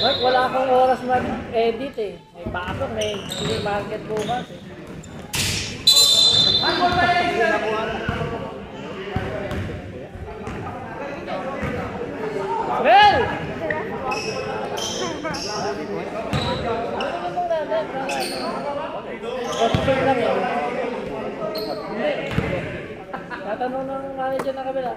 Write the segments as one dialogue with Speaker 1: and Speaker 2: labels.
Speaker 1: Mark, wala akong oras mag-edit eh. May pasok, may market bukas eh. Well! Pasok lang yan. Hindi. Tatanong ng manager na kabila.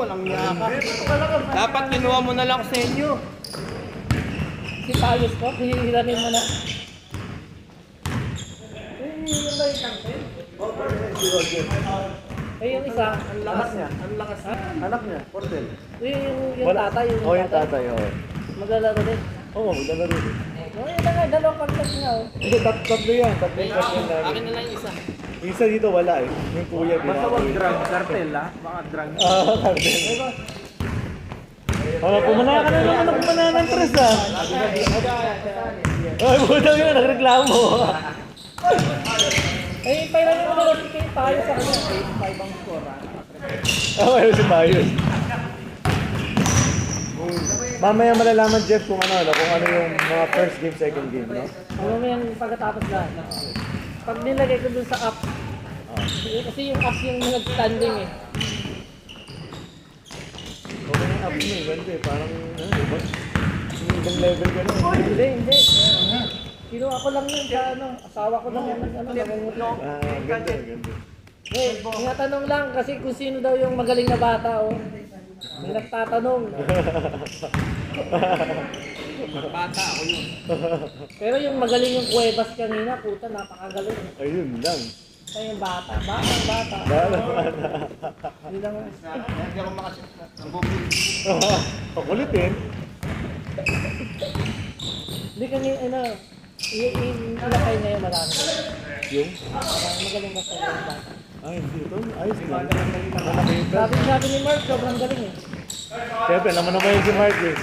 Speaker 2: Walang yaka. Dapat kinuha mo na lang sa inyo.
Speaker 1: Si Palos ko, hihiranin mo na. Yung ba yung tangke? Ay, yung isa.
Speaker 2: Ang lakas niya. Ang lakas niya. Anak niya. Portel.
Speaker 1: Yung tatay.
Speaker 3: Oo, yung tatay, oo.
Speaker 1: Maglalaro din.
Speaker 3: Oo, maglalaro din.
Speaker 1: No, yun na nga, dalawang kartas nga oh.
Speaker 3: Hindi, tatlo yan. Tatlo yung namin.
Speaker 2: Akin na lang yung isa.
Speaker 3: Yung isa dito wala eh. Yung kuya.
Speaker 2: Basta wag drug. Cartel ha. Baka drug.
Speaker 3: Cartel. Pumana ka na naman ng pumana ng tres ah. Ay, buta yun, nagreklamo.
Speaker 1: Eh, pairanin mo na lang kayo tayo sa kanya. 5 ang score ah.
Speaker 3: Ayun si Bayos. Mamaya malalaman Jeff kung ano yung mga first game, second game, no?
Speaker 1: Ano mo yung pagkatapos lahat. Pag nilagay ko dun sa app, kasi yung app yung nag-standing eh.
Speaker 3: Okay yung up mo eh, ganda eh. Parang, ano, diba? Yung ibang level ka na.
Speaker 1: Hindi. Kinuha ko lang yun sa ano, asawa ko lang yan, nangungutlong.
Speaker 3: Ganda.
Speaker 1: Eh, tinatanong lang kasi kung sino daw yung magaling na bata oh. May nagtatanong.
Speaker 2: Bata ako yun.
Speaker 1: Pero yung magaling yung Cuevas kanina, puta, napakagaling.
Speaker 3: Ayun lang.
Speaker 1: Kaya yung bata. Hindi lang.
Speaker 2: Hindi ako makasip. Ang bumili.
Speaker 3: Pakulitin.
Speaker 1: Hindi kami, ano, ilakay na yung marami.
Speaker 3: Yung?
Speaker 1: Magaling ba sa yung bata?
Speaker 3: Ay, hindi ito. Ayos lang. Malaki ito.
Speaker 1: Sabi ni Mark, sobrang galing eh.
Speaker 3: Siyempre, naman yun si Mark eh.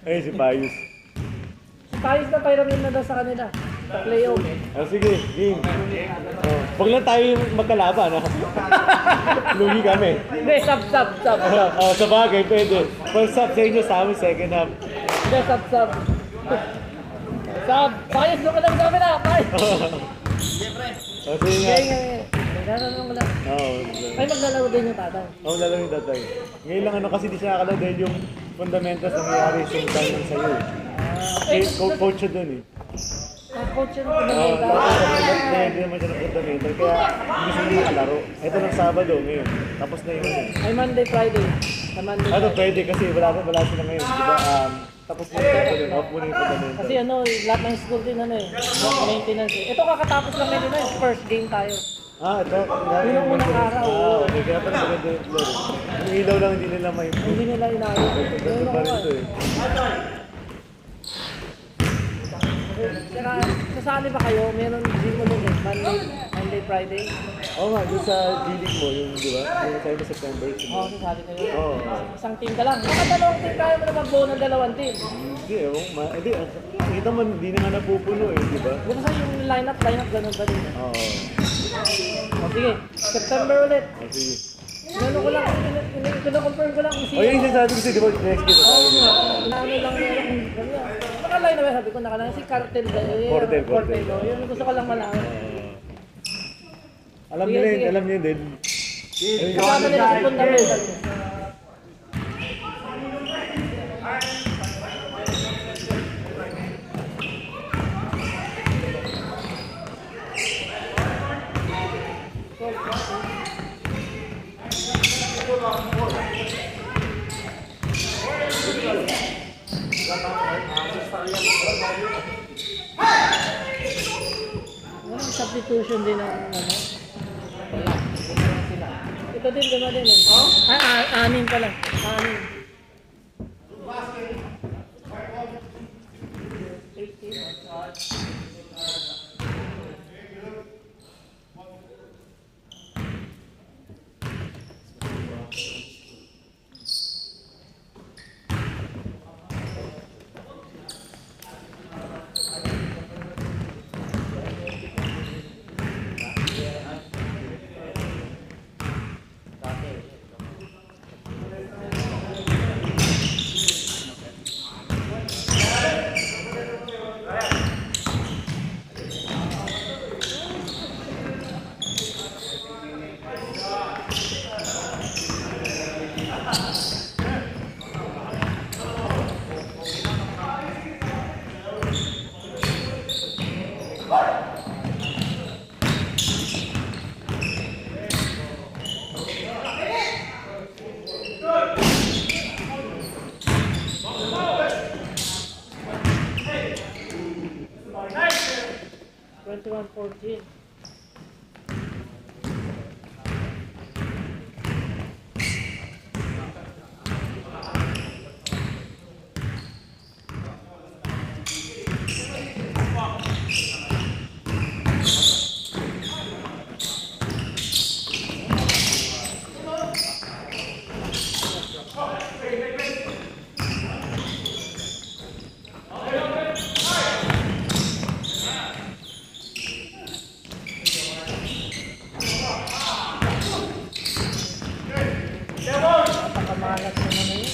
Speaker 3: Ayun si Bayos.
Speaker 1: Si Pais na payramin na daw sa kanila. Sa playoff.
Speaker 3: Sige, game. Huwag lang tayo magkalaban ha. Lugi kami.
Speaker 1: Hindi, sub.
Speaker 3: Sa bagay, pwede. Pag sub sa inyo, sa amin, second half.
Speaker 1: Hindi, sub. Sub, Pais doon ka lang sa kamera, Pais.
Speaker 3: Sige nga.
Speaker 1: Naglalaro mo lang.
Speaker 3: Oo.
Speaker 1: Ay, maglalaro din yung tatay.
Speaker 3: Oo, lalawin tatay. Ngayon lang kasi di siya nakakala dahil yung fundamentals nangyayari same time lang sa'yo eh. Coach siya dun eh.
Speaker 1: Coach yun
Speaker 3: Oo,
Speaker 1: fundamental.
Speaker 3: hindi naman siya ng fundamental. Kaya hindi siya makalaro. Ito ng Sabado ngayon. Tapos na yun.
Speaker 1: Ay, Monday, Friday. Sa Monday,
Speaker 3: Ano
Speaker 1: Friday.
Speaker 3: pwede kasi wala sila ngayon. Diba, Tapos off muna yung fundamental.
Speaker 1: Kasi ano, lahat ng school din ano eh, maintenance eh. Ito kakatapos lang maintenance, first game tayo.
Speaker 3: Ito.
Speaker 1: Unang araw.
Speaker 3: Okay. Kaya pala maganda yung floor. Yung ilaw lang hindi nila ma-improve.
Speaker 1: Hindi nila inayos.
Speaker 3: Ganito pa rin ito eh.
Speaker 1: Saka, kasali ba kayo? Meron gym mo nun eh, Monday, Friday?
Speaker 3: Oo nga, doon sa G-League mo, yung di ba? Yung tayo sa September.
Speaker 1: Oo, kasali kayo.
Speaker 3: Oo.
Speaker 1: Isang team ka lang. Baka dalawang team kaya mo na mag-buo ng dalawang team.
Speaker 3: Hindi, hindi. Kita mo, hindi na nga napupuno eh, di ba?
Speaker 1: Di ba sa yung lineup, ganun pa din.
Speaker 3: Oo.
Speaker 1: O sige, September ulit.
Speaker 3: Sige.
Speaker 1: Ano ko lang, confirm ko lang kung sino.
Speaker 3: O yung sinasabi ko sa'yo, di ba? Next kita tayo.
Speaker 1: Oo nga, inaano lang nila kung gano'n. Nakaline na ba sabi ko, nakaline si Cartel.
Speaker 3: Cortel.
Speaker 1: Yun gusto ko lang malaman.
Speaker 3: Alam
Speaker 1: Sige,
Speaker 3: nila yun,
Speaker 1: sige.
Speaker 3: alam niyo din.
Speaker 1: Kasama nila si Fundamental. Walang substitution din ng ano. Wala. Sila. Ito din, gano'n din eh. Anim pala. Anim. 18. One 14. Napakamalas naman na yun.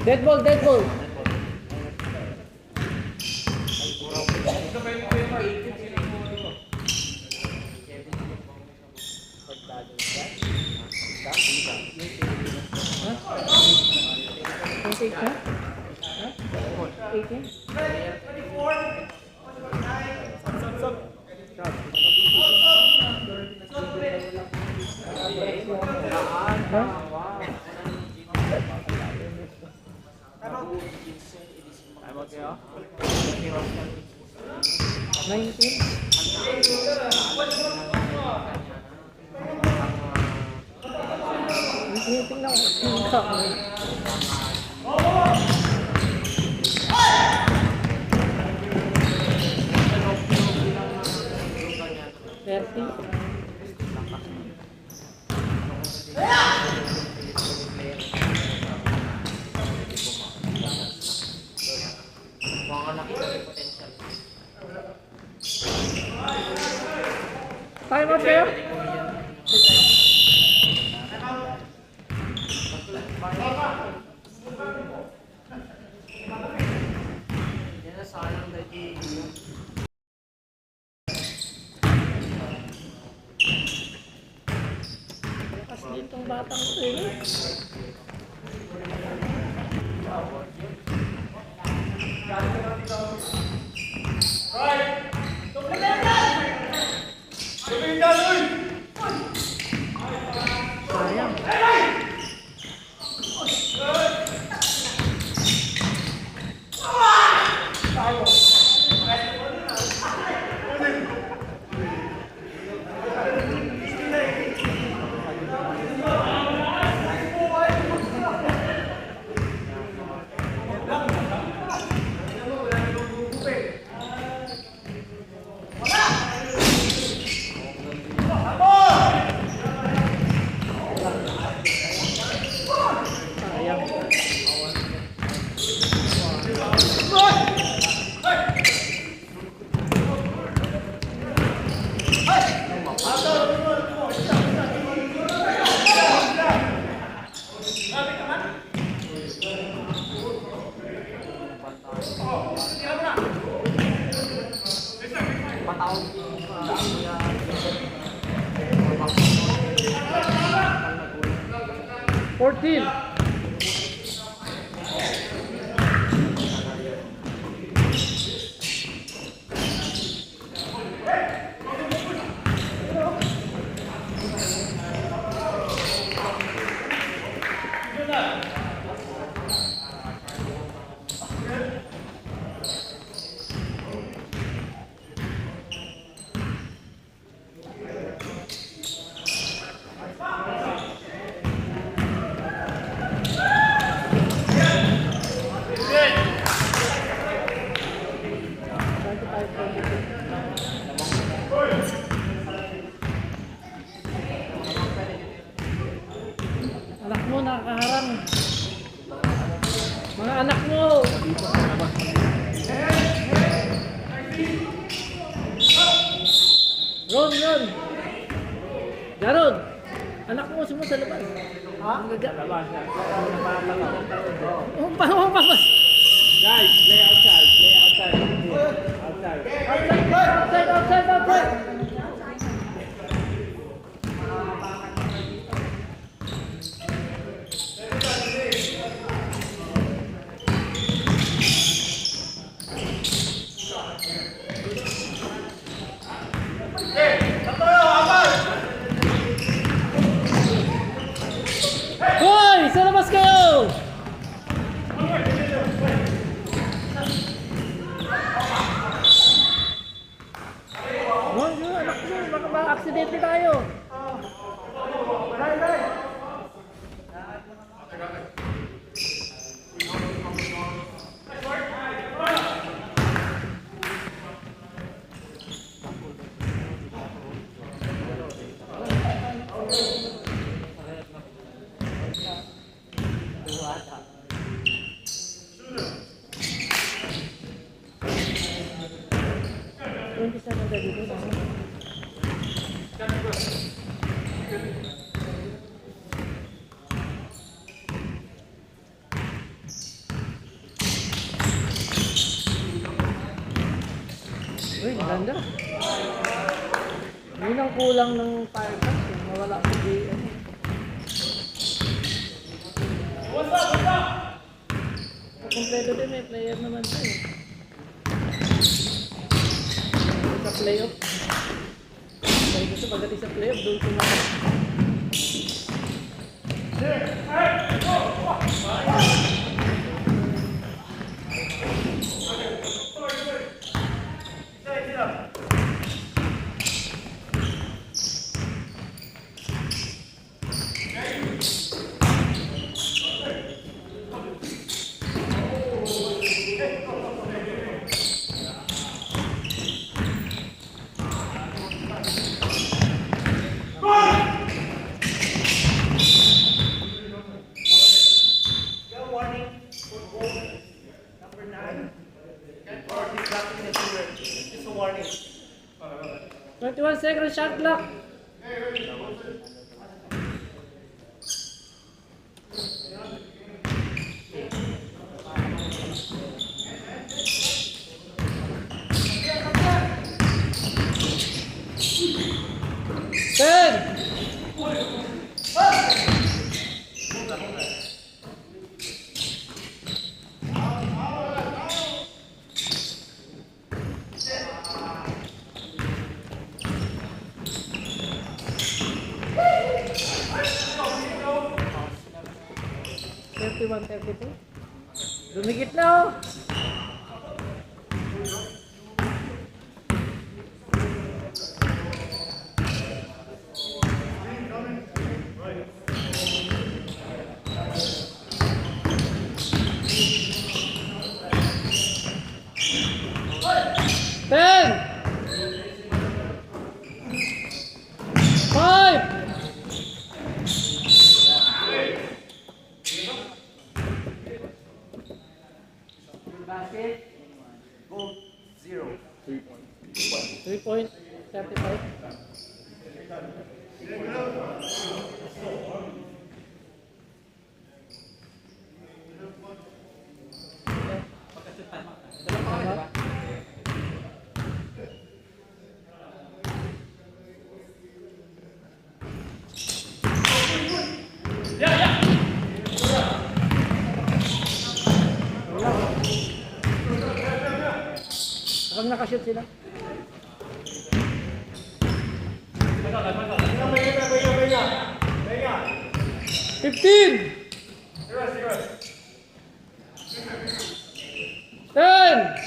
Speaker 1: Dead ball, dead ball. Ha? 28 ka? Ha? 18? Ha? Nineteen? Tingnan ko yung kamay. 30? Time out kayo? Lakas din tong batang ito eh. Sayang. Sayang. Fourteen. Anak mo nakakaharang. Mga anak mo. Ron, Ron. Jaron. Anak mo sumama sa labas. Ha? Labas.
Speaker 2: Guys, play outside. Play outside. Outside.
Speaker 1: Outside. Hoy! Sa labas kayo! Anak mo, baka ma-aksidente tayo. Umpisa na dito na. ganda. Yun ang kulang ng Firefox. Mawala sa JM. Kompleto din, may player naman siya eh. Sa playoff. Kaya gusto pagdating sa playoff, doon ko na.
Speaker 2: It's a warning.
Speaker 1: 21 seconds shot clock. Ten. 31-32. Dumikit na oh. Ten. 5.
Speaker 2: Basket. Go. 0.
Speaker 1: 3.35. Kapag nakashoot sila. Fifteen. 10.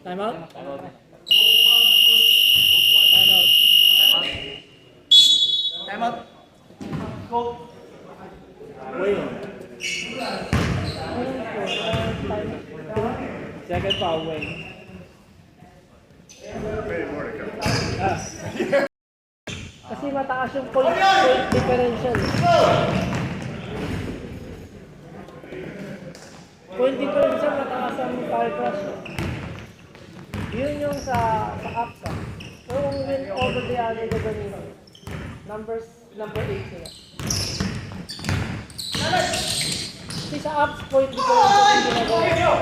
Speaker 1: Time out. Time out.
Speaker 2: Time out. Go.
Speaker 1: Win. Second foul, win. Kasi mataas yung point differential. Point differential mataas ang power crush. Yun yung sa APSA. So kung win over the other gagawin number 8 sila. Kasi sa apps point differential yung ginagawa.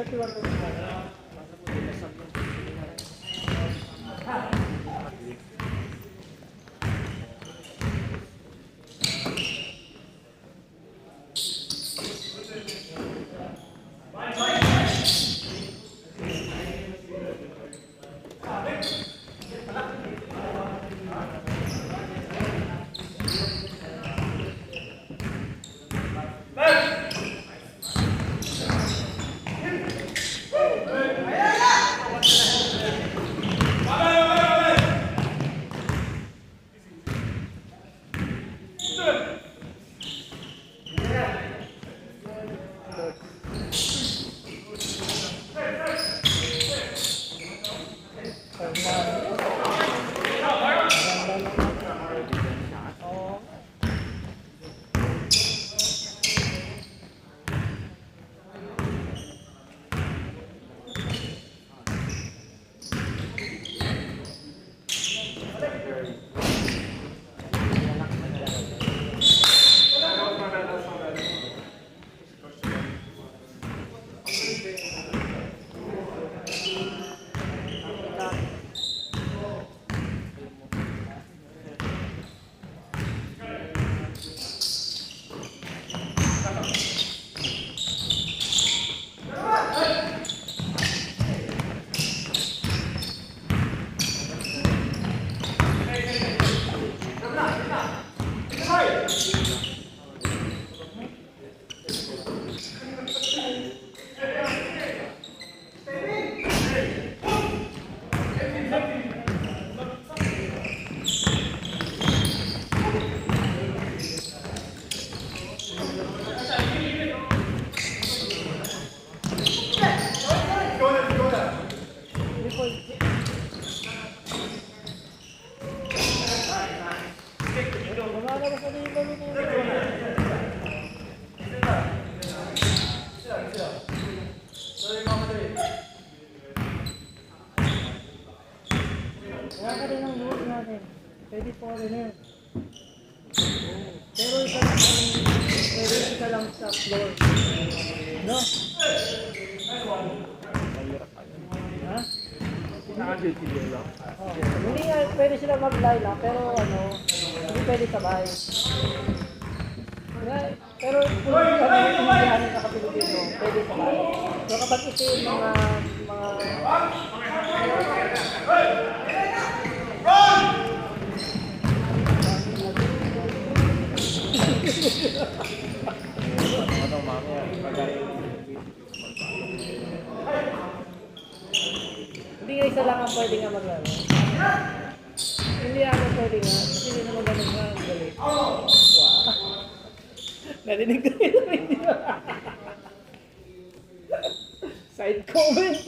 Speaker 1: 31. Lumalabas na yung laro na yun. Wala ka rin ang load natin. Pwede foreigner. Pero isa lang sa floor. No? Ha? Oh, hindi nga pwede sila mag-line up, pero ano, hindi pwede sabay. Pero kung hindi sa Kapilipino, pwede sabay. So kapag ito yung mga hindi nga isa lang ang pwede nga maglaro. Hindi ako pwede nga. Kasi hindi naman ganun nga ang galit. Wow. Narinig ko yun. Side comment.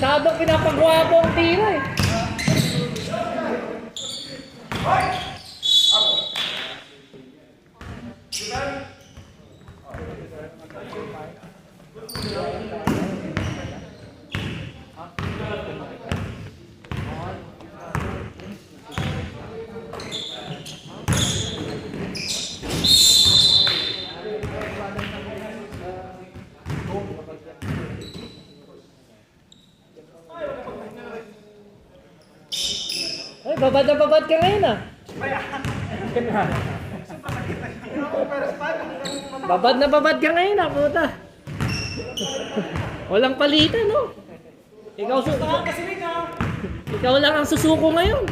Speaker 1: Masyadong pinapagwapo ang tira eh. Ay, babad na babad ka ngayon ah. Babad na babad ka ngayon ah, puta. Walang palitan, no? Ikaw lang ang susuko ngayon.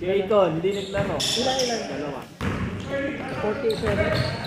Speaker 2: Si Aiton, hindi naglaro.
Speaker 1: Ilan?
Speaker 2: Dalawa.
Speaker 1: 47.